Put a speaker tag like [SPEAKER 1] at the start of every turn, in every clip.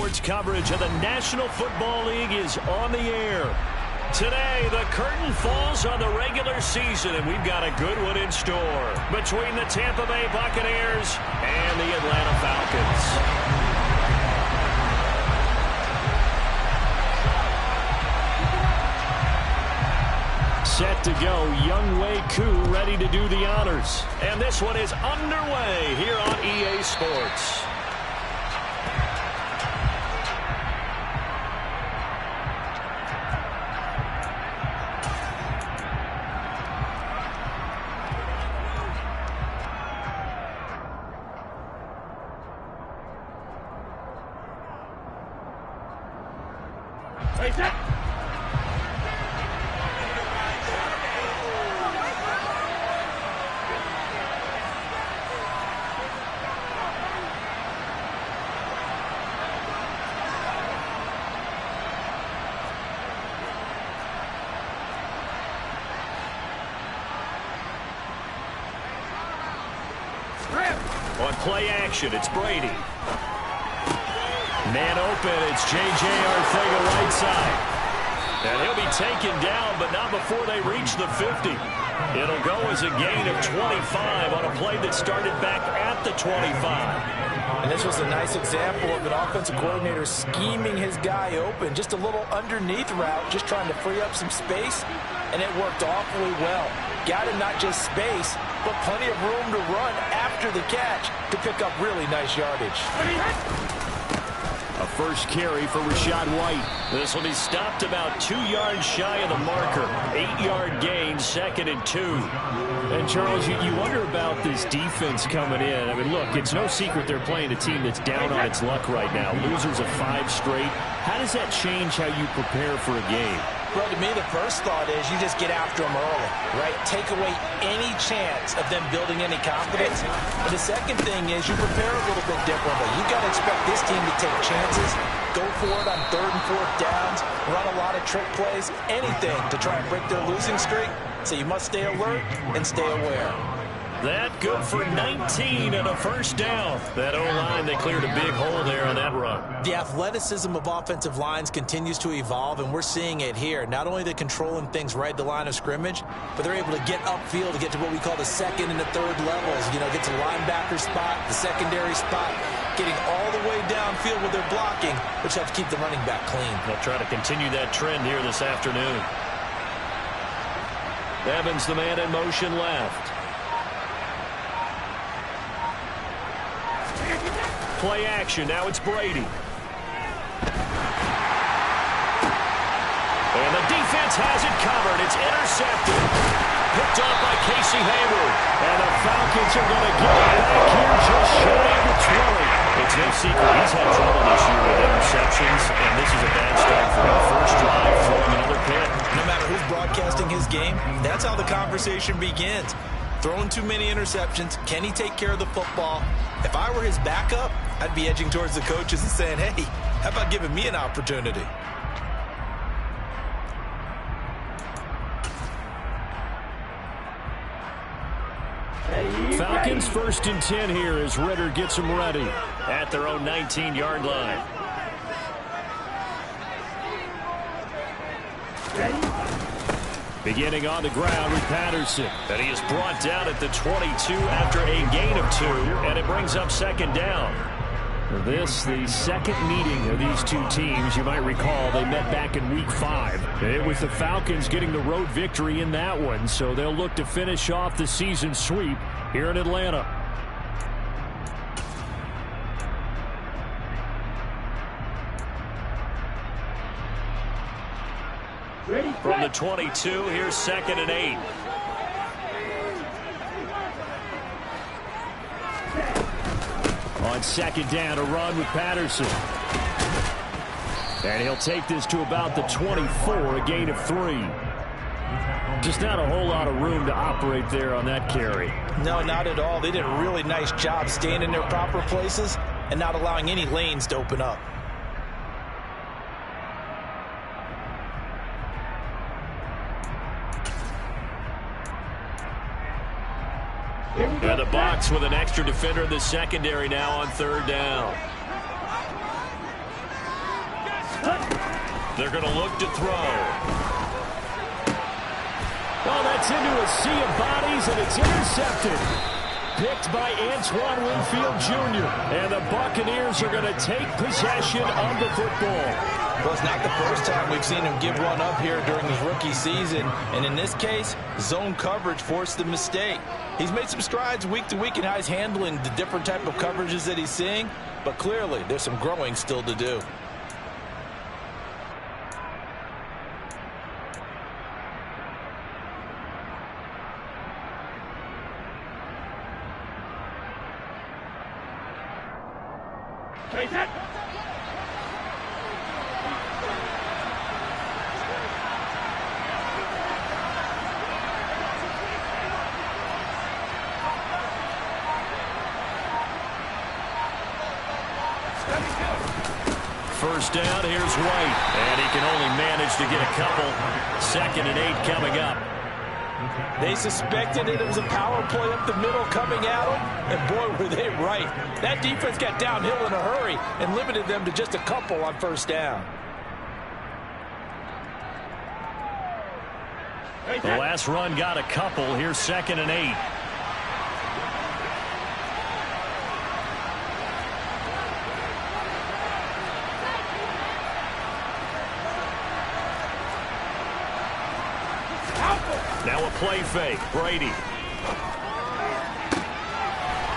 [SPEAKER 1] Sports coverage of the National Football League is on the air. Today, the curtain falls on the regular season, and we've got a good one in store between the Tampa Bay Buccaneers and the Atlanta Falcons. Set to go, Younghoe Koo ready to do the honors. And this one is underway here on EA Sports. On play action, it's Brady. Man open, it's J.J. Arcega right side. And he'll be taken down, but not before they reach the 50. It'll go as a gain of 25 on a play that started back at the 25.
[SPEAKER 2] And this was a nice example of an offensive coordinator scheming his guy open. Just a little underneath route, just trying to free up some space, and it worked awfully well. Got him not just space, but plenty of room to run after the catch to pick up really nice yardage.
[SPEAKER 1] A first carry for Rachaad White. This will be stopped about 2 yards shy of the marker. 8-yard gain, 2nd and 2.
[SPEAKER 3] And, Charles, you wonder about this defense coming in. I mean, look, it's no secret they're playing a team that's down on its luck right now. Losers of 5 straight. How does that change how you prepare for a game?
[SPEAKER 2] Well, to me, the first thought is you just get after them early, right? Take away any chance of them building any confidence. And the second thing is you prepare a little bit differently. You got to expect this team to take chances, go for it on 3rd and 4th downs, run a lot of trick plays, anything to try and break their losing streak. So you must stay alert and stay aware.
[SPEAKER 1] That good for 19 and a first down. That O-line, they cleared a big hole there on that run.
[SPEAKER 2] The athleticism of offensive lines continues to evolve, and we're seeing it here. Not only are they controlling things right at the line of scrimmage, but they're able to get upfield to get to what we call the 2nd and the 3rd levels. You know, get to the linebacker spot, the secondary spot, getting all the way downfield with their blocking, which helps keep the running back clean.
[SPEAKER 1] They'll try to continue that trend here this afternoon. Evans, the man in motion left. Play action, now it's Brady. And the defense has it covered. It's intercepted. Picked off by Casey Hayward. And the Falcons are going to get it back here just shy of the 20. It's no secret he's had trouble this year with interceptions, and this is a bad start for him. First drive, throwing another pick.
[SPEAKER 2] No matter who's broadcasting his game, that's how the conversation begins. Throwing too many interceptions. Can he take care of the football? If I were his backup, I'd be edging towards the coaches and saying, hey, how about giving me an opportunity?
[SPEAKER 1] Falcons 1st and 10 here as Ritter gets them ready at their own 19-yard line. Beginning on the ground with Patterson. And he is brought down at the 22 after a gain of 2. And it brings up 2nd down. This, the second meeting of these two teams. You might recall they met back in Week 5. It was the Falcons getting the road victory in that one. So they'll look to finish off the season sweep here in Atlanta. From the 22, here's 2nd and 8. On 2nd down, a run with Patterson. And he'll take this to about the 24, a gain of 3. Just not a whole lot of room to operate there on that carry.
[SPEAKER 2] No, not at all. They did a really nice job staying in their proper places and not allowing any lanes to open up.
[SPEAKER 1] And the box with an extra defender in the secondary now on 3rd down. They're going to look to throw.
[SPEAKER 3] Oh, that's into a sea of bodies, and it's intercepted. Picked by Antoine Winfield Jr. And the Buccaneers are going to take possession of the football.
[SPEAKER 2] Well, it's not the first time we've seen him give one up here during his rookie season. And in this case, zone coverage forced the mistake. He's made some strides week to week in how he's handling the different type of coverages that he's seeing. But clearly, there's some growing still to do.
[SPEAKER 1] First down, here's White. And he can only manage to get a couple. 2nd and 8 coming up.
[SPEAKER 2] They suspected it was a power play up the middle coming at them, and boy, were they right. That defense got downhill in a hurry and limited them to just a couple on first down.
[SPEAKER 1] The last run got a couple. Here's 2nd and 8. Now a play fake. Brady.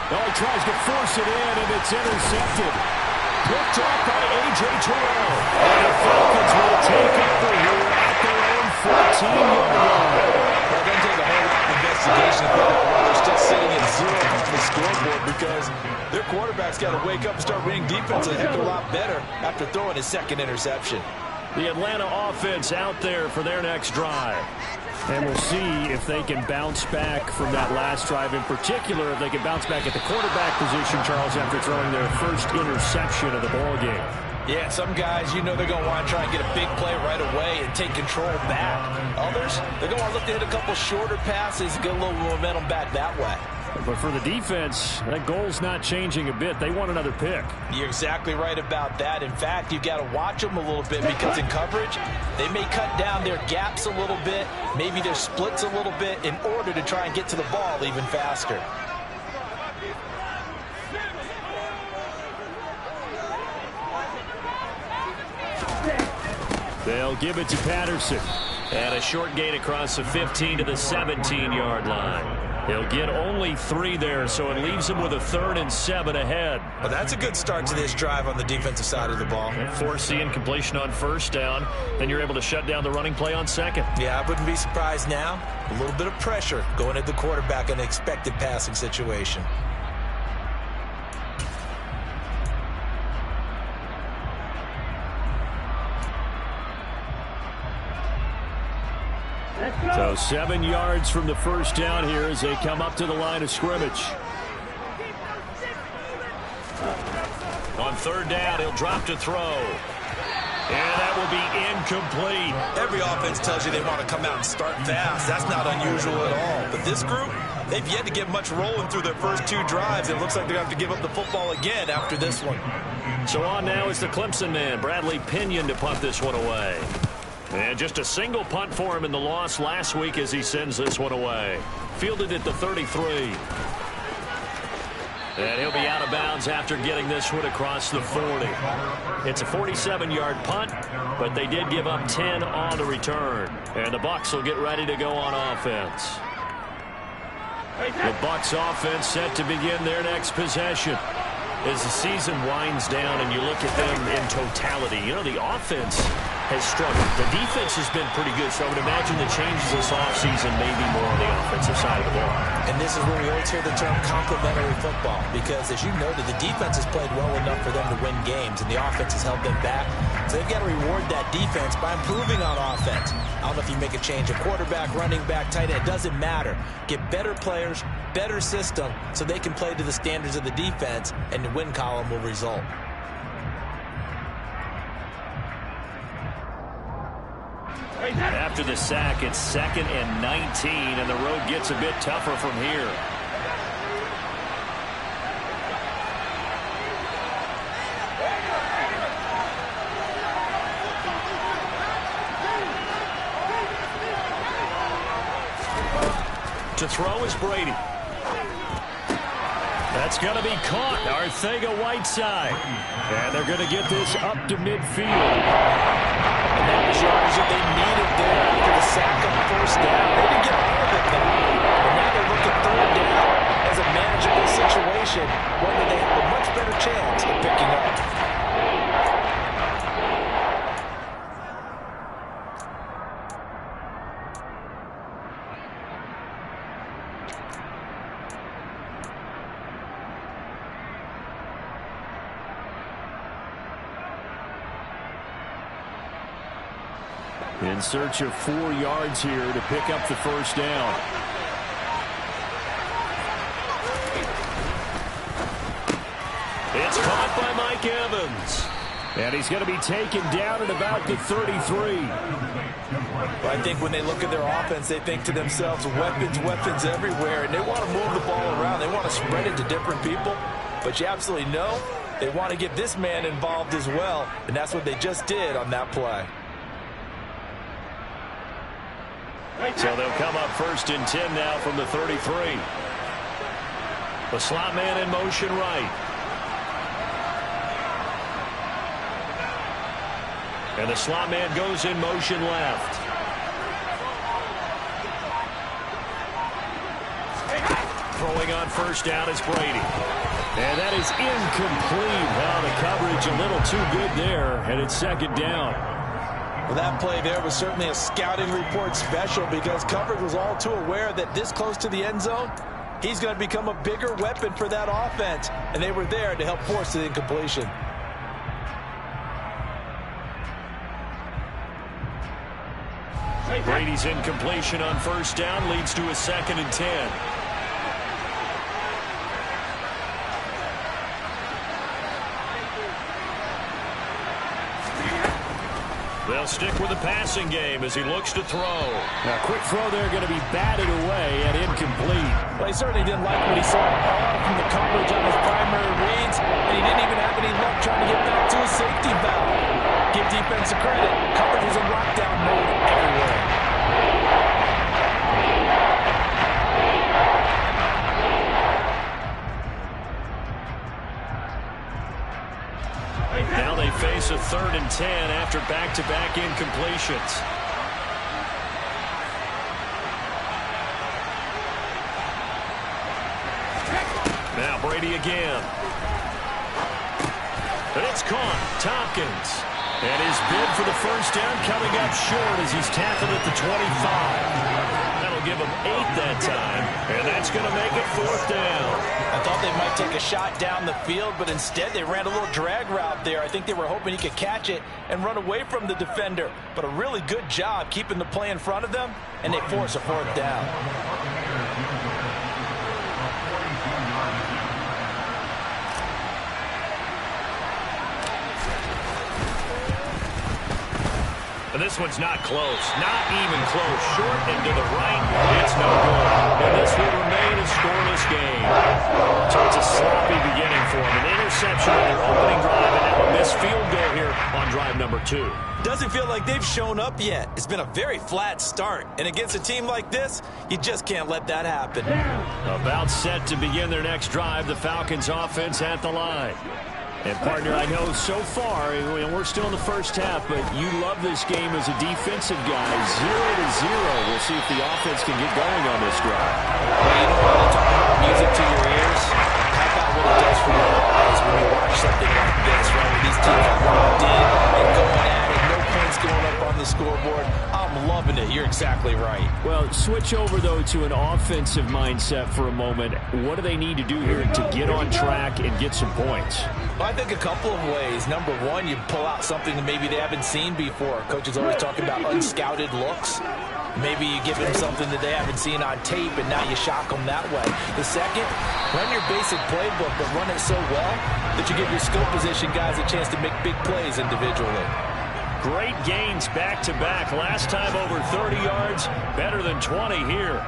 [SPEAKER 3] Oh, he tries to force it in, and it's intercepted. Picked off by A.J. Terrell. And the Falcons will take over here at their own 14-yard line.
[SPEAKER 2] Well, it doesn't take a whole lot of investigation to figure out why they're still sitting at 0 on the scoreboard, because their quarterback's got to wake up and start reading defense a heck of a lot better after throwing his 2nd interception.
[SPEAKER 1] The Atlanta offense out there for their next drive.
[SPEAKER 3] And we'll see if they can bounce back from that last drive, in particular, if they can bounce back at the quarterback position, Charles, after throwing their first interception of the ballgame.
[SPEAKER 2] Yeah, some guys, you know they're going to want to try and get a big play right away and take control back. Others, they're going to want to look to hit a couple shorter passes and get a little momentum back that way.
[SPEAKER 3] But for the defense, that goal's not changing a bit. They want another pick.
[SPEAKER 2] You're exactly right about that. In fact, you've got to watch them a little bit, because in coverage, they may cut down their gaps a little bit, maybe their splits a little bit, in order to try and get to the ball even faster.
[SPEAKER 3] They'll give it to Patterson.
[SPEAKER 1] And a short gain across the 15 to the 17-yard line. He'll get only 3 there, so it leaves him with a 3rd and 7 ahead.
[SPEAKER 2] Well, that's a good start to this drive on the defensive side of the ball.
[SPEAKER 1] Force the incompletion on first down. Then you're able to shut down the running play on 2nd.
[SPEAKER 2] Yeah, I wouldn't be surprised now. A little bit of pressure going at the quarterback in an expected passing situation.
[SPEAKER 3] So 7 yards from the first down here as they come up to the line of scrimmage.
[SPEAKER 1] On 3rd down, he'll drop to throw. And that will be incomplete.
[SPEAKER 2] Every offense tells you they want to come out and start fast. That's not unusual at all. But this group, they've yet to get much rolling through their first 2 drives. It looks like they're going to have to give up the football again after this one.
[SPEAKER 1] So on now is the Clemson man, Bradley Pinion, to punt this one away. And just a single punt for him in the loss last week as he sends this one away. Fielded at the 33. And he'll be out of bounds after getting this one across the 40. It's a 47-yard punt, but they did give up 10 on the return. And the Bucs will get ready to go on offense. The Bucs offense set to begin their next possession. As the season winds down and you look at them in totality, you know, the offense has struggled. The defense has been pretty good, so I would imagine the changes this offseason may be more on the offensive side of the ball.
[SPEAKER 2] And this is where we always hear the term complementary football, because as you noted, the defense has played well enough for them to win games, and the offense has held them back. So they've got to reward that defense by improving on offense. I don't know if you make a change, a quarterback, running back, tight end, it doesn't matter. Get better players, better system, so they can play to the standards of the defense, and the win column will result.
[SPEAKER 1] After the sack, it's 2nd and 19, and the road gets a bit tougher from here. To throw is Brady. That's going to be caught. Arcega-Whiteside. And they're going to get this up to midfield.
[SPEAKER 2] And that was yardage that they needed there after the sack on first down. They didn't get all of it, though. And now they look at third down as a manageable situation, one that they have a much better chance of picking up.
[SPEAKER 3] In search of 4 yards here to pick up the first down.
[SPEAKER 1] It's caught by Mike Evans.
[SPEAKER 3] And he's going to be taken down at about the 33.
[SPEAKER 2] I think when they look at their offense, they think to themselves, weapons everywhere, and they want to move the ball around. They want to spread it to different people. But you absolutely know they want to get this man involved as well, and that's what they just did on that play.
[SPEAKER 1] So they'll come up 1st and 10 now from the 33. The slot man in motion right. And the slot man goes in motion left. Throwing on first down is Brady.
[SPEAKER 3] And that is incomplete. Now the coverage a little too good there, and it's 2nd down.
[SPEAKER 2] Well, that play there was certainly a scouting report special because coverage was all too aware that this close to the end zone, he's going to become a bigger weapon for that offense, and they were there to help force the incompletion.
[SPEAKER 1] Brady's incompletion on first down leads to a 2nd and 10. They'll stick with the passing game as he looks to throw.
[SPEAKER 3] Now, quick throw there going to be batted away and incomplete.
[SPEAKER 2] Well, he certainly didn't like what he saw from the coverage on his primary reads, and he didn't even have any luck trying to get back to his safety valve. Give defense a credit. Coverage was in lockdown mode everywhere.
[SPEAKER 1] Now they face a 3rd and 10 after back-to-back incompletions. Now Brady again. And it's caught. Tompkins. And his bid for the first down coming up short as he's tackled at the 25. That'll give him 8 that time. And that's going to make it 4th down.
[SPEAKER 2] I thought they might take a shot down the field, but instead they ran a little drag route there. I think they were hoping he could catch it and run away from the defender. But a really good job keeping the play in front of them, and they force a 4th down.
[SPEAKER 1] And this one's not close. Not even close. Short and to the right. It's no good. And this will remain a scoreless game. So it's a sloppy beginning for them. An interception on their opening drive, and now a missed field goal here on drive number 2.
[SPEAKER 2] Doesn't feel like they've shown up yet. It's been a very flat start. And against a team like this, you just can't let that happen.
[SPEAKER 1] About set to begin their next drive, the Falcons offense at the line. And, partner, I know so far, and we're still in the first half, but you love this game as a defensive guy. 0-0. We'll see if the offense can get going on this drive.
[SPEAKER 2] Well, you know what? Talking about music to your ears. How about what it does for your eyes when you watch something like this, right? Where these teams are locked in and going at it. No points going up on the scoreboard. I'm loving it. You're exactly right.
[SPEAKER 3] Well, switch over, though, to an offensive mindset for a moment. What do they need to do here to get on track and get some points?
[SPEAKER 2] Well, I think a couple of ways. Number one, you pull out something that maybe they haven't seen before. Coach is always talking about unscouted looks. Maybe you give them something that they haven't seen on tape, and now you shock them that way. The second, run your basic playbook, but run it so well that you give your skill position guys a chance to make big plays individually.
[SPEAKER 1] Great gains back-to-back. Last time over 30 yards, better than 20 here.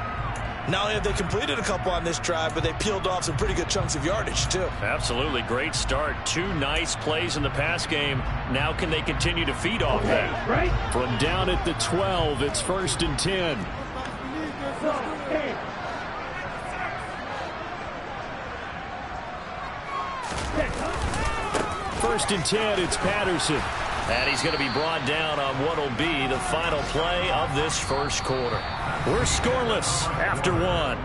[SPEAKER 2] Not only have they completed a couple on this drive, but they peeled off some pretty good chunks of yardage, too.
[SPEAKER 1] Absolutely. Great start. 2 nice plays in the pass game. Now can they continue to feed off that?
[SPEAKER 3] Right. From down at the 12, it's 1st and 10. First and 10, it's Patterson.
[SPEAKER 1] And he's going to be brought down on what will be the final play of this first quarter. We're scoreless after one.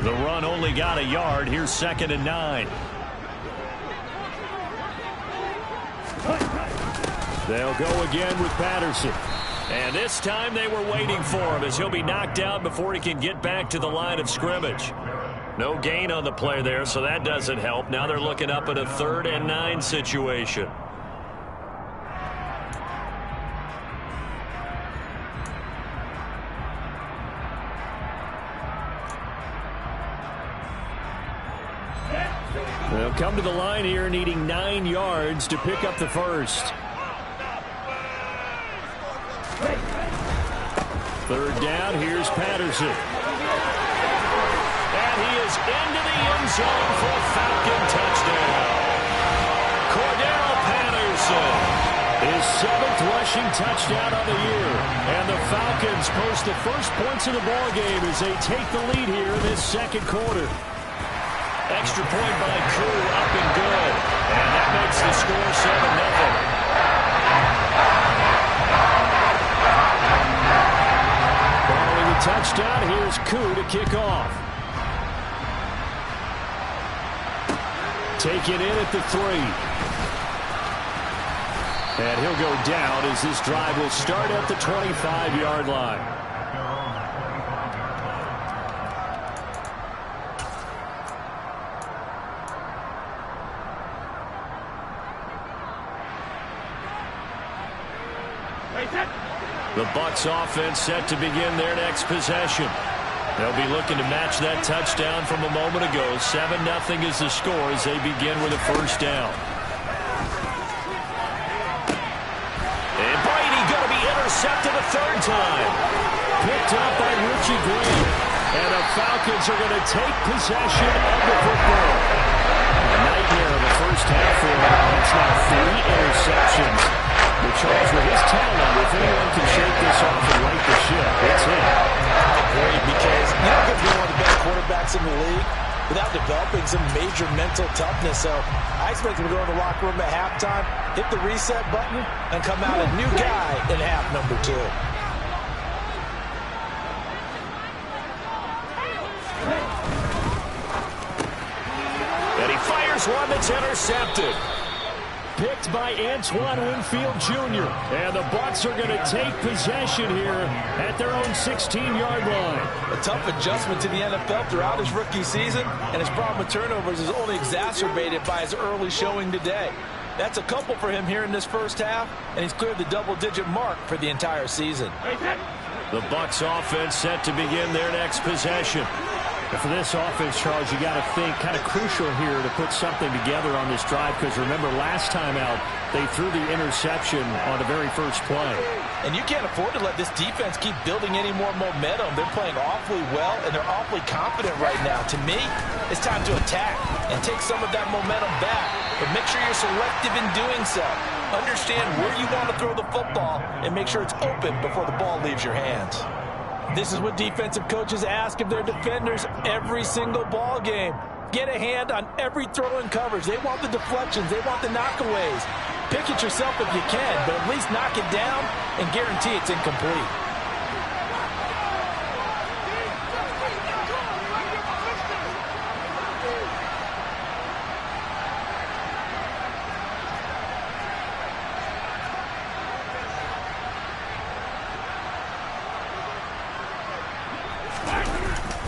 [SPEAKER 1] The run only got a yard. Here's 2nd and 9.
[SPEAKER 3] They'll go again with Patterson.
[SPEAKER 1] And this time they were waiting for him as he'll be knocked down before he can get back to the line of scrimmage. No gain on the play there, so that doesn't help. Now they're looking up at a 3rd and 9 situation.
[SPEAKER 3] They'll come to the line here needing 9 yards to pick up the first. 3rd down, here's Patterson.
[SPEAKER 1] And he is into the end zone for a Falcon touchdown. Cordell Patterson.
[SPEAKER 3] His 7th rushing touchdown of the year. And the Falcons post the first points of the ballgame as they take the lead here in this second quarter.
[SPEAKER 1] Extra point by Crew, up and good. And that makes the score 7-0.
[SPEAKER 3] Following the touchdown, here's Koo to kick off. Taken in at the 3. And he'll go down as this drive will start at the 25-yard line.
[SPEAKER 1] The Bucs offense set to begin their next possession. They'll be looking to match that touchdown from a moment ago. 7-0 is the score as they begin with a first down. And Brady going to be intercepted a 3rd time.
[SPEAKER 3] Picked up by Richie Green. And the Falcons are going to take possession of the football. A nightmare of the first half for him. It's now 3 interceptions. But Charles, with his talent, if anyone can shake this off and right the ship, it's him.
[SPEAKER 2] Great, because you don't get to be one of the best quarterbacks in the league without developing some major mental toughness. So I expect him to go in the locker room at halftime, hit the reset button, and come out a new guy in half number 2.
[SPEAKER 1] And he fires one that's intercepted.
[SPEAKER 3] Picked by Antoine Winfield Jr. And the Bucs are going to take possession here at their own 16-yard line.
[SPEAKER 2] A tough adjustment to the NFL throughout his rookie season, and his problem with turnovers is only exacerbated by his early showing today. That's a couple for him here in this first half, and he's cleared the double-digit mark for the entire season.
[SPEAKER 1] The Bucs offense set to begin their next possession.
[SPEAKER 3] And for this offense, Charles, you got to think kind of crucial here to put something together on this drive, because remember last time out they threw the interception on the very first play.
[SPEAKER 2] And you can't afford to let this defense keep building any more momentum. They're playing awfully well, and they're awfully confident right now. To me, it's time to attack and take some of that momentum back. But make sure you're selective in doing so. Understand where you want to throw the football and make sure it's open before the ball leaves your hands. This is what defensive coaches ask of their defenders every single ball game. Get a hand on every throw in coverage. They want the deflections. They want the knockaways. Pick it yourself if you can, but at least knock it down and guarantee it's incomplete.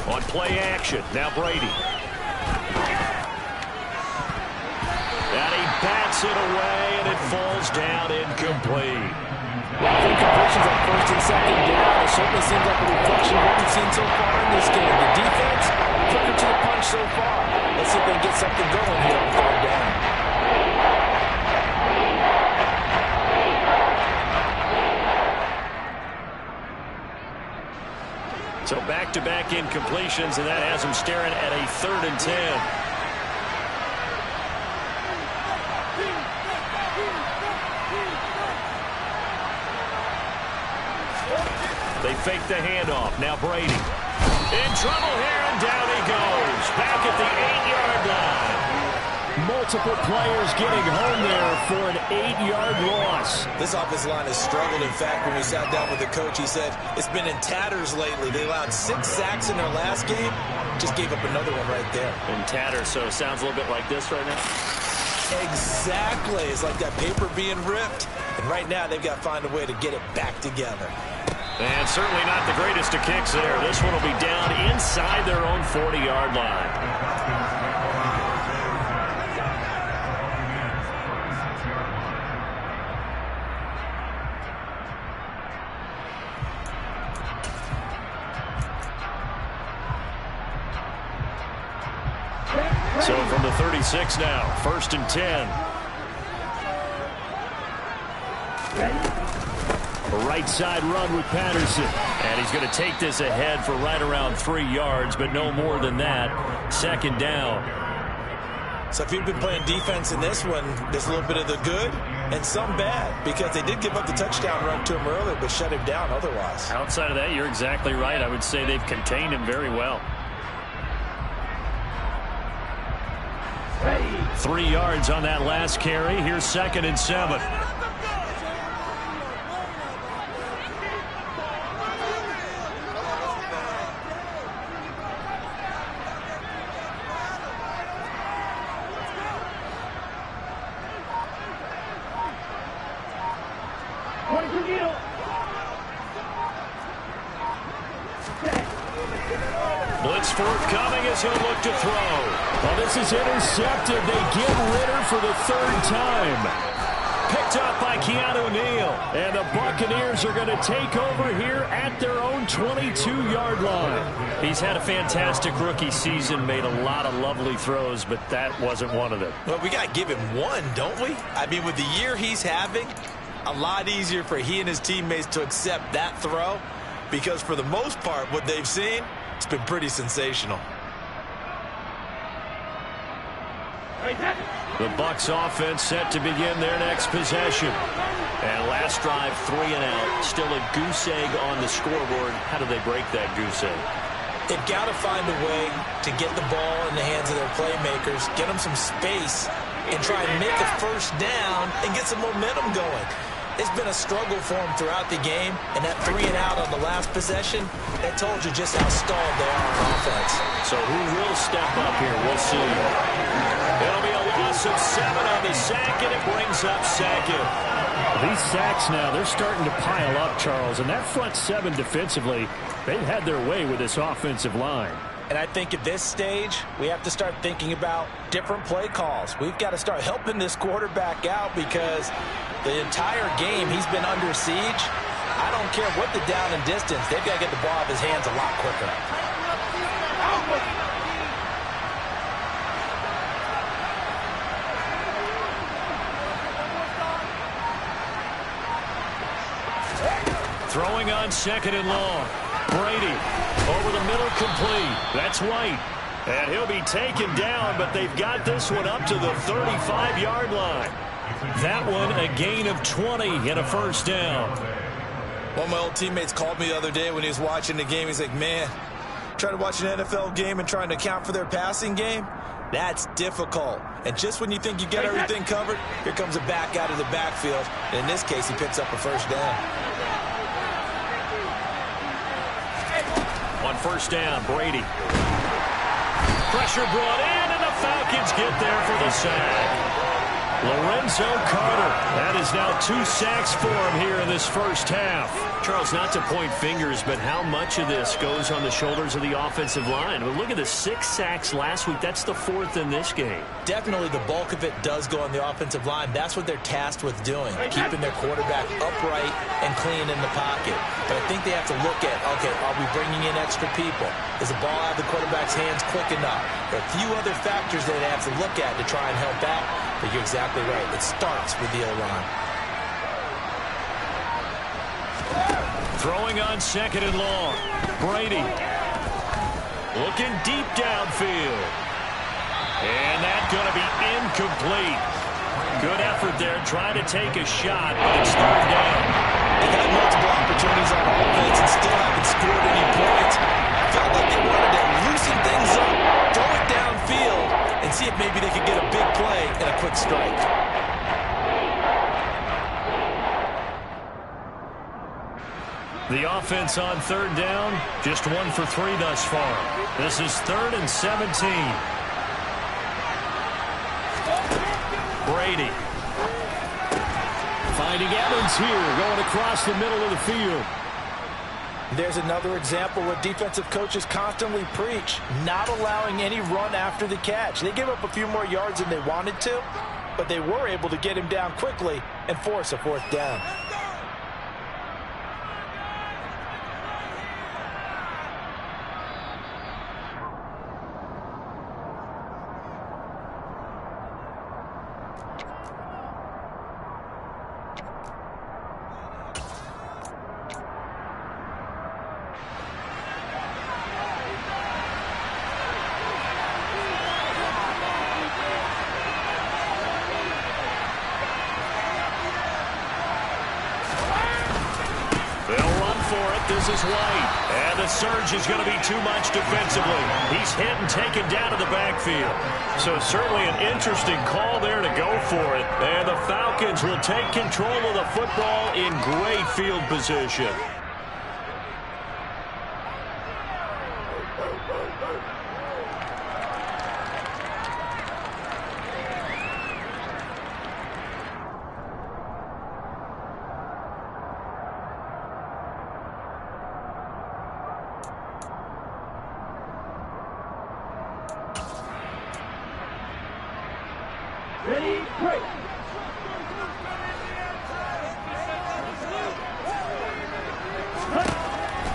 [SPEAKER 1] On play action, now Brady. And he bats it away, and it falls down incomplete.
[SPEAKER 2] Well, incompletions on 1st and 2nd down. It certainly seems like a reflection of what we've seen so far in this game. The defense, quicker to the punch so far. Let's see if they can get something going here on 3rd down.
[SPEAKER 1] So back-to-back incompletions, and that has him staring at a 3rd and 10. They fake the handoff. Now Brady. In trouble here, and down he goes. Back at the 8-yard line. Multiple players getting home there for an 8-yard loss.
[SPEAKER 2] This offensive line has struggled. In fact, when we sat down with the coach, he said it's been in tatters lately. They allowed 6 sacks in their last game. Just gave up another one right there.
[SPEAKER 1] In tatters, so it sounds a little bit like this right now.
[SPEAKER 2] Exactly. It's like that paper being ripped. And right now, they've got to find a way to get it back together.
[SPEAKER 1] And certainly not the greatest of kicks there. This one will be down inside their own 40-yard line. So from the 36 now, 1st and 10. A right side run with Patterson. And he's going to take this ahead for right around 3 yards, but no more than that. 2nd down.
[SPEAKER 2] So if you've been playing defense in this one, there's a little bit of the good and some bad, because they did give up the touchdown run to him earlier, but shut him down otherwise.
[SPEAKER 1] Outside of that, you're exactly right. I would say they've contained him very well. 3 yards on that last carry. Here's 2nd and 7. Blitz forthcoming as he'll look to throw. Well, this is intercepted. They get Ritter for the 3rd time. Picked up by Keanu Neal. And the Buccaneers are going to take over here at their own 22-yard line. He's had a fantastic rookie season, made a lot of lovely throws, but that wasn't one of them.
[SPEAKER 2] Well, we got to give him one, don't we? I mean, with the year he's having, a lot easier for he and his teammates to accept that throw, because for the most part, what they've seen, it's been pretty sensational.
[SPEAKER 1] The Bucs offense set to begin their next possession. And last drive, 3 and out. Still a goose egg on the scoreboard. How do they break that goose egg?
[SPEAKER 2] They've got to find a way to get the ball in the hands of their playmakers, get them some space, and try and make a 1st down and get some momentum going. It's been a struggle for them throughout the game, and that 3 and out on the last possession, that told you just how stalled they are on offense.
[SPEAKER 1] So who will step up here? We'll see. It'll be a loss of 7 on the sack, and it brings up 2nd. These sacks now, they're starting to pile up, Charles, and that front 7 defensively, they've had their way with this offensive line.
[SPEAKER 2] And I think at this stage, we have to start thinking about different play calls. We've got to start helping this quarterback out, because the entire game he's been under siege. I don't care what the down and distance. They've got to get the ball out of his hands a lot quicker.
[SPEAKER 1] Throwing on 2nd and long. Brady over the middle, complete. That's White. And he'll be taken down, but they've got this one up to the 35-yard line. That one a gain of 20 and a 1st down.
[SPEAKER 2] One of my old teammates called me the other day when he was watching the game. He's like, man, trying to watch an NFL game and trying to account for their passing game, that's difficult. And just when you think you get everything covered, here comes a back out of the backfield. And in this case, he picks up a 1st down.
[SPEAKER 1] On 1st down, Brady. Pressure brought in, and the Falcons get there for the sack. Lorenzo Carter. That is now 2 sacks for him here in this 1st half. Charles, not to point fingers, but how much of this goes on the shoulders of the offensive line? Well, look at the 6 sacks last week. That's the 4th in this game.
[SPEAKER 2] Definitely the bulk of it does go on the offensive line. That's what they're tasked with doing, keeping their quarterback upright and clean in the pocket. But I think they have to look at, okay, are we bringing in extra people? Is the ball out of the quarterback's hands quick enough? There are a few other factors that they have to look at to try and help out. But you're exactly right. It starts with the O-line.
[SPEAKER 1] Throwing on 2nd and long. Brady. Looking deep downfield. And that's going to be incomplete. Good effort there trying to take a shot, but it's 3rd down.
[SPEAKER 2] They've had multiple opportunities on offense and still haven't scored any points. Felt like they wanted to loosen things up, throw it downfield, and see if maybe they could get a big play and a quick strike.
[SPEAKER 1] The offense on 3rd down, just 1 for 3 thus far. This is 3rd and 17. Brady.
[SPEAKER 3] Finding Evans here, going across the middle of the field.
[SPEAKER 2] There's another example where defensive coaches constantly preach, not allowing any run after the catch. They gave up a few more yards than they wanted to, but they were able to get him down quickly and force a 4th down.
[SPEAKER 1] This is White, and the surge is going to be too much defensively. He's hit and taken down to the backfield. So certainly an interesting call there to go for it. And the Falcons will take control of the football in great field position.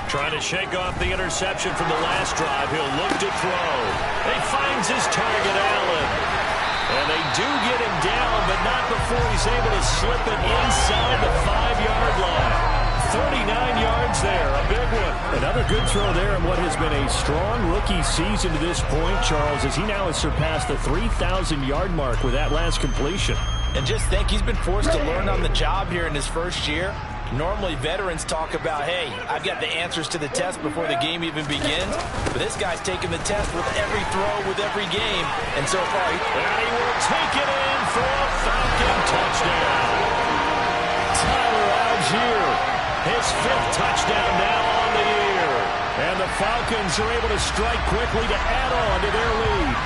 [SPEAKER 1] Trying to shake off the interception from the last drive. He'll look to throw. He finds his target, Allen. And they do get him down, but not before he's able to slip it inside the 5-yard line. 39 yards there, a big one.
[SPEAKER 3] Another good throw there in what has been a strong rookie season to this point, Charles, as he now has surpassed the 3,000-yard mark with that last completion.
[SPEAKER 2] And just think, he's been forced to learn on the job here in his first year. Normally, veterans talk about, hey, I've got the answers to the test before the game even begins. But this guy's taking the test with every throw, with every game. And so far,
[SPEAKER 1] he will take it in for a Falcon touchdown. Tyler Algier, his 5th touchdown now on the year. And the Falcons are able to strike quickly to add on to their lead.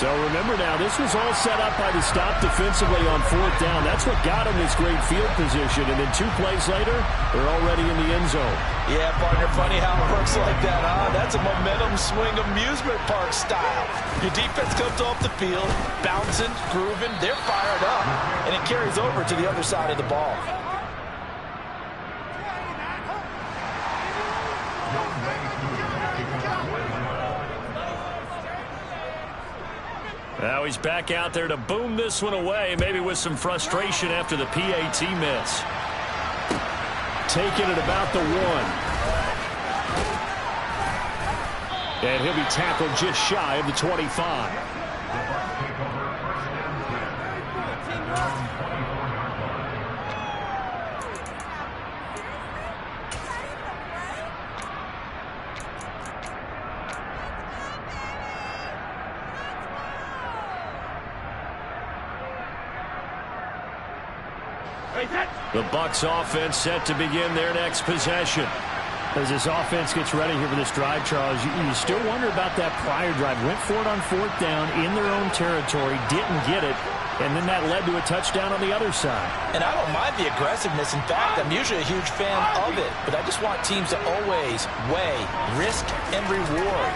[SPEAKER 3] So remember now, this was all set up by the stop defensively on 4th down. That's what got him this great field position. And then 2 plays later, they're already in the end zone.
[SPEAKER 2] Yeah, partner, funny how it works like that, huh? That's a momentum swing amusement park style. Your defense comes off the field, bouncing, grooving, they're fired up. And it carries over to the other side of the ball.
[SPEAKER 1] Now he's back out there to boom this one away, maybe with some frustration after the PAT miss.
[SPEAKER 3] Taking it about the 1. And he'll be tackled just shy of the 25.
[SPEAKER 1] The Bucs offense set to begin their next possession.
[SPEAKER 3] As this offense gets ready here for this drive, Charles, you still wonder about that prior drive. Went for it on 4th down in their own territory, didn't get it, and then that led to a touchdown on the other side.
[SPEAKER 2] And I don't mind the aggressiveness. In fact, I'm usually a huge fan of it, but I just want teams to always weigh risk and reward.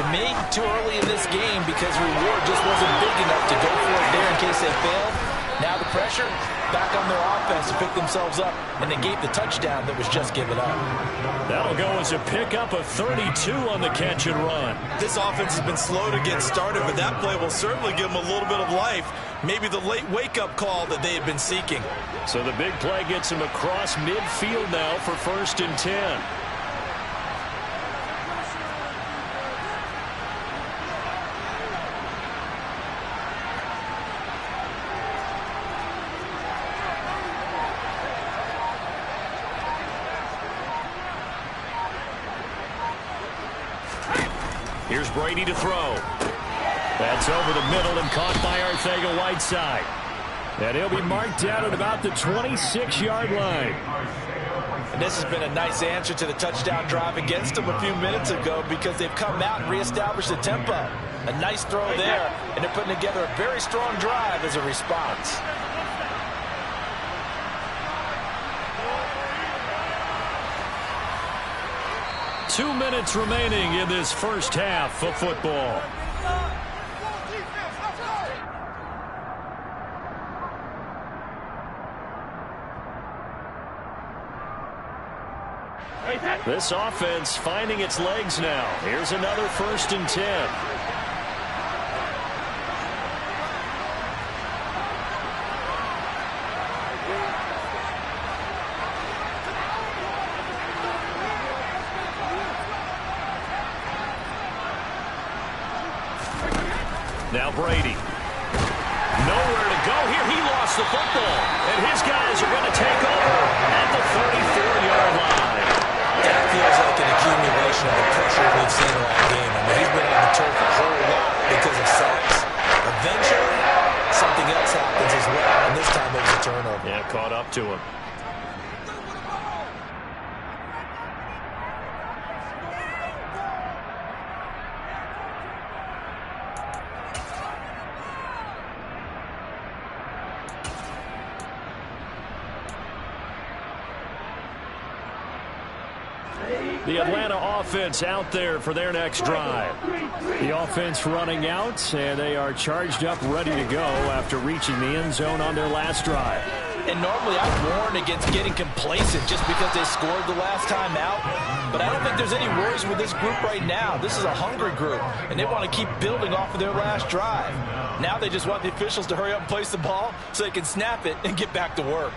[SPEAKER 2] To me, too early in this game because reward just wasn't big enough to go for it there in case they fail. Now the pressure back on their offense to pick themselves up and negate the touchdown that was just given up.
[SPEAKER 1] That'll go as a pickup of 32 on the catch and run.
[SPEAKER 4] This offense has been slow to get started, but that play will certainly give them a little bit of life. Maybe the late wake-up call that they had been seeking.
[SPEAKER 1] So the big play gets him across midfield now for 1st and 10. Here's Brady to throw. That's over the middle and caught by Arcega-Whiteside. And he'll be marked down at about the 26-yard line.
[SPEAKER 2] And this has been a nice answer to the touchdown drive against them a few minutes ago because they've come out and reestablished the tempo. A nice throw there, and they're putting together a very strong drive as a response.
[SPEAKER 1] Two minutes remaining in this first half of football. This offense finding its legs now. Here's another 1st and 10. Now Brady. Nowhere to go here. He lost the football. And his guys are going to take over at the 34-yard line.
[SPEAKER 2] That feels like an accumulation of the pressure we've seen all game. I mean, he's been on the turf a whole lot because of sacks. Eventually, something else happens as well, and this time it was a turnover.
[SPEAKER 1] Yeah, caught up to him. The Atlanta offense out there for their next drive. The offense running out, and they are charged up, ready to go after reaching the end zone on their last drive.
[SPEAKER 2] And normally I warn against getting complacent just because they scored the last time out. But I don't think there's any worries with this group right now. This is a hungry group, and they want to keep building off of their last drive. Now they just want the officials to hurry up and place the ball so they can snap it and get back to work.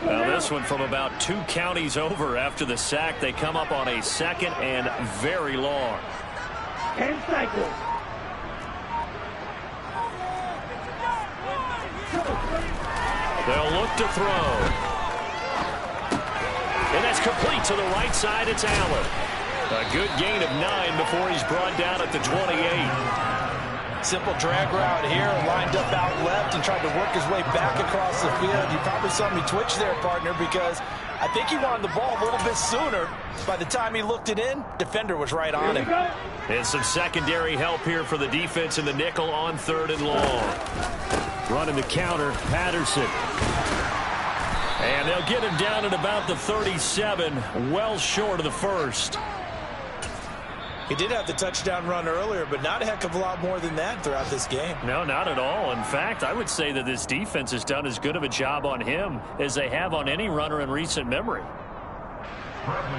[SPEAKER 1] Now this one from about 2 counties over after the sack. They come up on a 2nd and very long.
[SPEAKER 5] 10 cycles.
[SPEAKER 1] They'll look to throw. And that's complete to the right side. It's Allen. A good gain of 9 before he's brought down at the 28.
[SPEAKER 2] Simple drag route here, lined up out left and tried to work his way back across the field. You probably saw me twitch there, partner, because I think he wanted the ball a little bit sooner. By the time he looked it in, defender was right on him.
[SPEAKER 1] And some secondary help here for the defense in the nickel on 3rd and long. Running the counter, Patterson. And they'll get him down at about the 37, well short of the first.
[SPEAKER 2] He did have the touchdown run earlier, but not a heck of a lot more than that throughout this game.
[SPEAKER 1] No, not at all. In fact, I would say that this defense has done as good of a job on him as they have on any runner in recent memory.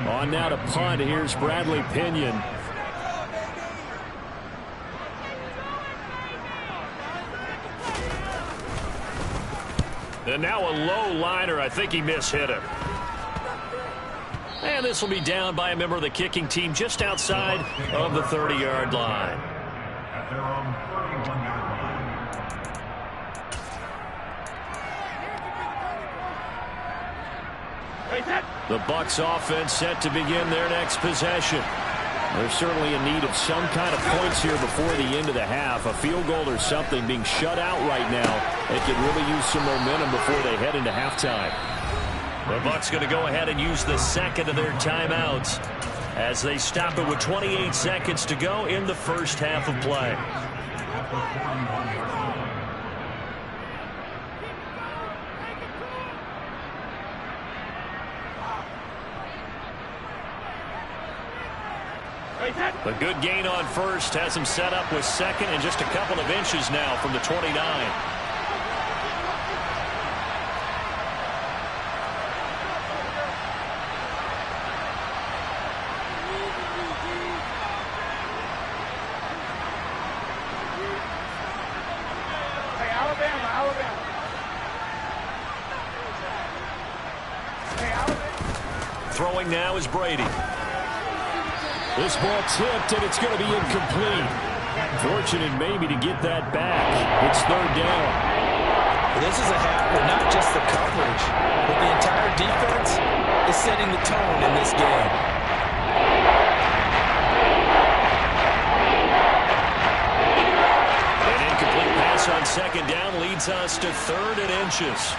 [SPEAKER 1] On now to punt. Here's Bradley Pinion. And now a low liner. I think he mishit him. And this will be down by a member of the kicking team just outside of the 30-yard line. The Bucs offense set to begin their next possession. They're certainly in need of some kind of points here before the end of the half. A field goal or something, being shut out right now. They could really use some momentum before they head into halftime. The Bucs going to go ahead and use the 2nd of their timeouts as they stop it with 28 seconds to go in the first half of play. A good gain on first has him set up with second and just a couple of inches now from the 29. Throwing now is Brady.
[SPEAKER 3] This ball tipped, and it's going to be incomplete. Fortunate maybe to get that back. It's third down.
[SPEAKER 2] This is a half where not just the coverage, but the entire defense is setting the tone in this game.
[SPEAKER 1] An incomplete pass on second down leads us to third and inches.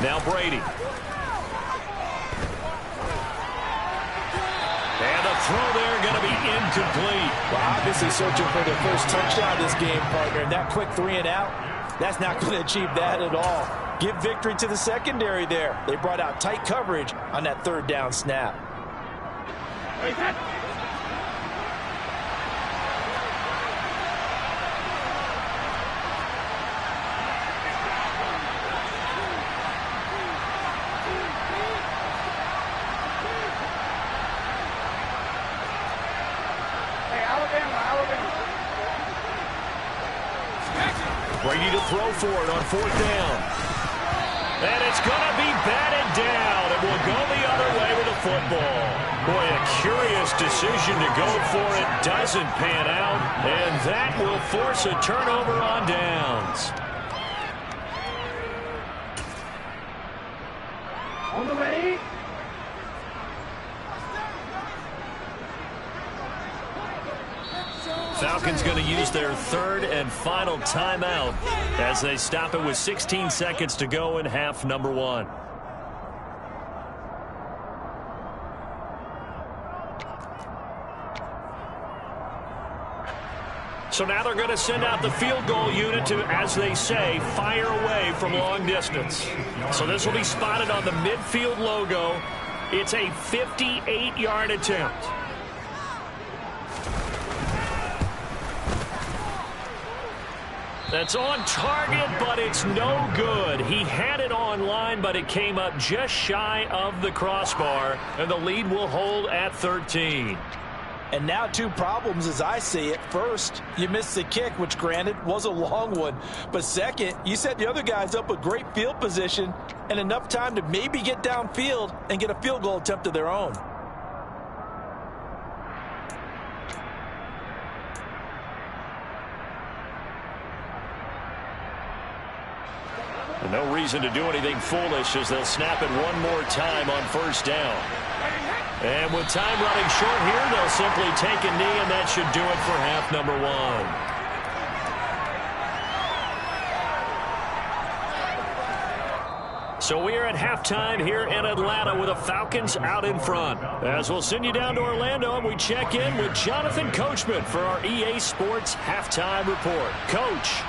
[SPEAKER 1] Now Brady. And the throw there going to be incomplete.
[SPEAKER 2] Well, obviously searching for their first touchdown this game, partner. And that quick 3 and out, that's not going to achieve that at all. Give victory to the secondary there. They brought out tight coverage on that third down snap.
[SPEAKER 1] Brady to throw for it on fourth down. And it's going to be batted down. It will go the other way with the football. Boy, a curious decision to go for it. Doesn't pan out. And that will force a turnover on downs.
[SPEAKER 5] On the ready.
[SPEAKER 1] Falcons going to use their third and final timeout as they stop it with 16 seconds to go in half number 1. So now they're going to send out the field goal unit to, as they say, fire away from long distance. So this will be spotted on the midfield logo. It's a 58-yard attempt. That's on target, but it's no good. He had it on line, but it came up just shy of the crossbar, and the lead will hold at 13.
[SPEAKER 2] And now 2 problems as I see it. First, you missed the kick, which granted was a long one. But second, you set the other guys up with great field position and enough time to maybe get downfield and get a field goal attempt of their own.
[SPEAKER 1] No reason to do anything foolish as they'll snap it one more time on first down. And with time running short here, they'll simply take a knee, and that should do it for half number 1. So we are at halftime here in Atlanta with the Falcons out in front. As we'll send you down to Orlando, and we check in with Jonathan Coachman for our EA Sports Halftime Report. Coach.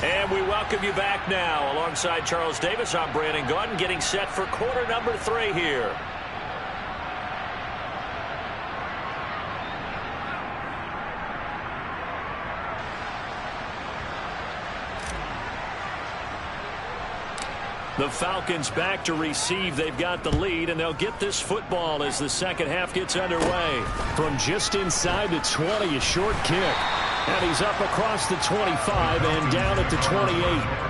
[SPEAKER 1] And we welcome you back now. Alongside Charles Davis, I'm Brandon Gaudin, getting set for quarter number 3 here. The Falcons back to receive. They've got the lead, and they'll get this football as the second half gets underway. From just inside the 20, a short kick. And he's up across the 25 and down at the 28.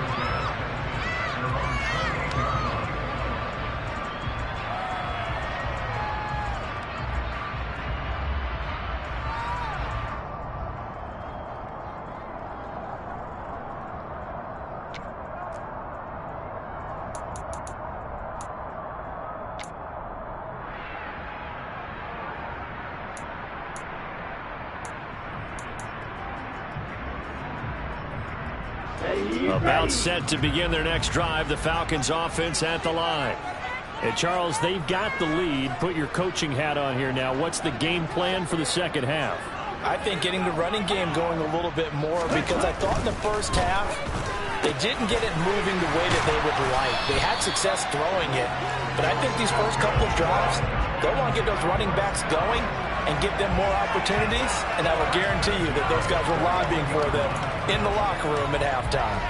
[SPEAKER 1] About set to begin their next drive, the Falcons offense at the line.
[SPEAKER 3] And Charles, they've got the lead. Put your coaching hat on here now. What's the game plan for the second half?
[SPEAKER 2] I think getting the running game going a little bit more, because I thought in the first half they didn't get it moving the way that they would like. They had success throwing it, but I think these first couple of drives, they'll want to get those running backs going and give them more opportunities, and I will guarantee you that those guys were lobbying for them in the locker room at halftime.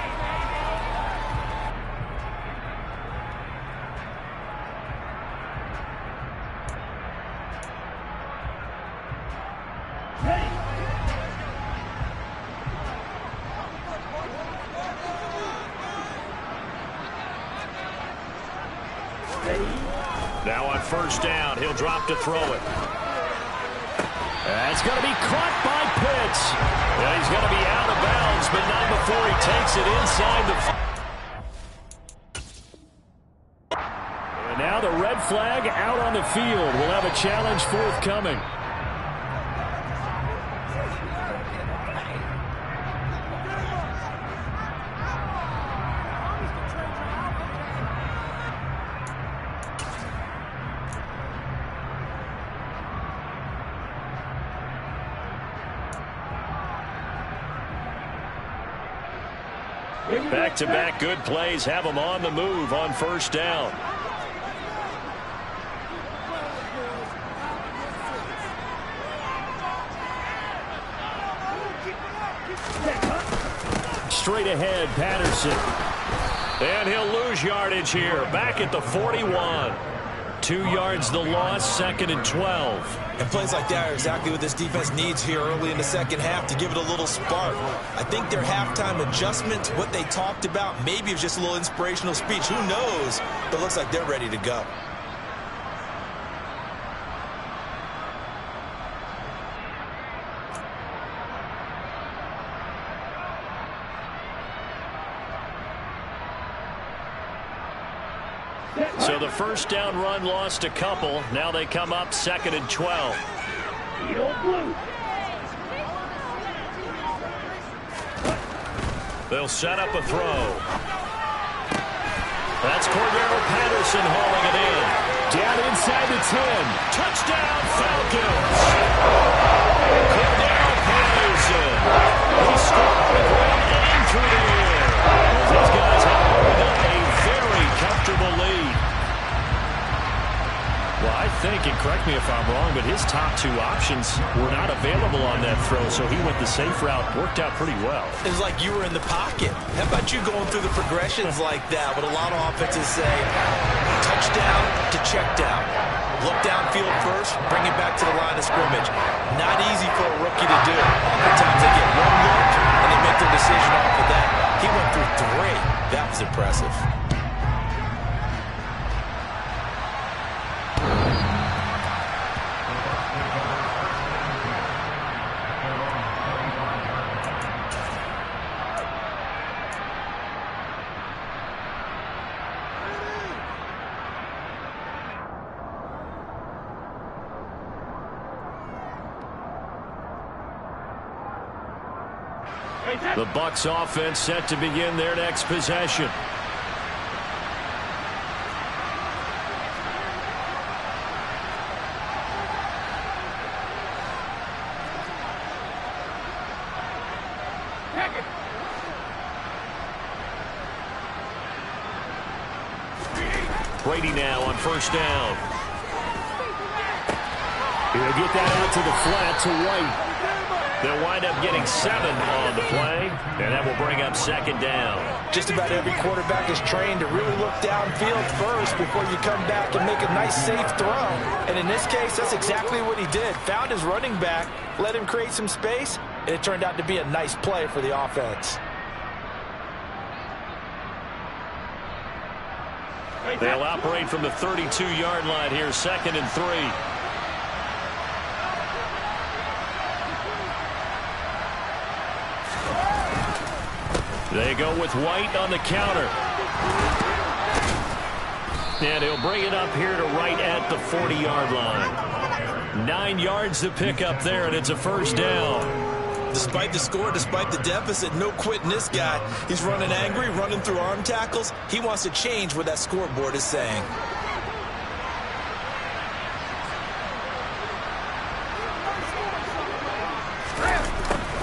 [SPEAKER 1] Now on first down, he'll drop to throw it. That's going to be caught by Pitts. Yeah, he's going to be out of bounds, but not before he takes it inside the...
[SPEAKER 3] And now the red flag out on the field. We'll have a challenge forthcoming.
[SPEAKER 1] Back-to-back good plays have them on the move on first down.
[SPEAKER 3] Straight ahead, Patterson.
[SPEAKER 1] And he'll lose yardage here. Back at the 41. 2 yards the loss, second and 12.
[SPEAKER 4] And plays like that are exactly what this defense needs here early in the second half to give it a little spark. I think their halftime adjustment, what they talked about, maybe it was just a little inspirational speech. Who knows? But it looks like they're ready to go.
[SPEAKER 1] So the first down run lost a couple. Now they come up second and 12. They'll set up a throw. That's Cordero Patterson hauling it in.
[SPEAKER 3] Down inside the 10.
[SPEAKER 1] Touchdown Falcons. Cordero Patterson. He scored with one and through the air. These guys have opened up a very comfortable lead.
[SPEAKER 3] Well, I think, and correct me if I'm wrong, but his top two options were not available on that throw, so he went the safe route. Worked out pretty well.
[SPEAKER 4] It was like you were in the pocket. How about you going through the progressions like that? What a lot of offenses say, touchdown to check down. Look downfield first, bring it back to the line of scrimmage. Not easy for a rookie to do. Oftentimes they get one look, and they make their decision off of that. He went through 3. That was impressive.
[SPEAKER 1] The Bucs offense set to begin their next possession. Brady now on first down.
[SPEAKER 3] He'll get that out to the flat to White.
[SPEAKER 1] They'll wind up getting 7 on the play, and that will bring up second down.
[SPEAKER 2] Just about every quarterback is trained to really look downfield first before you come back and make a nice, safe throw. And in this case, that's exactly what he did. Found his running back, let him create some space, and it turned out to be a nice play for the offense.
[SPEAKER 1] They'll operate from the 32-yard line here, second and 3. They go with White on the counter. And he'll bring it up here to right at the 40-yard line. 9 yards to pick up there, and it's a first down.
[SPEAKER 4] Despite the score, despite the deficit, no quitting this guy. He's running angry, running through arm tackles. He wants to change what that scoreboard is saying.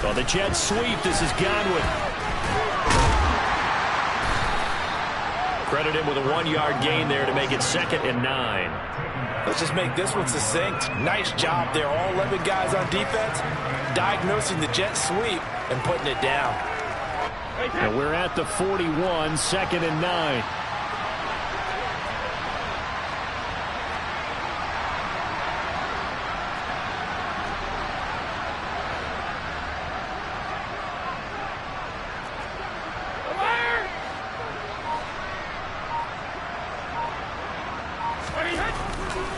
[SPEAKER 1] So the Jets sweep. This is Godwin. Credit him with a 1-yard gain there to make it 2nd and 9.
[SPEAKER 2] Let's just make this one succinct. Nice job there. All 11 guys on defense diagnosing the jet sweep and putting it down.
[SPEAKER 1] And we're at the 41, 2nd and 9.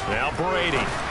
[SPEAKER 1] Now Brady.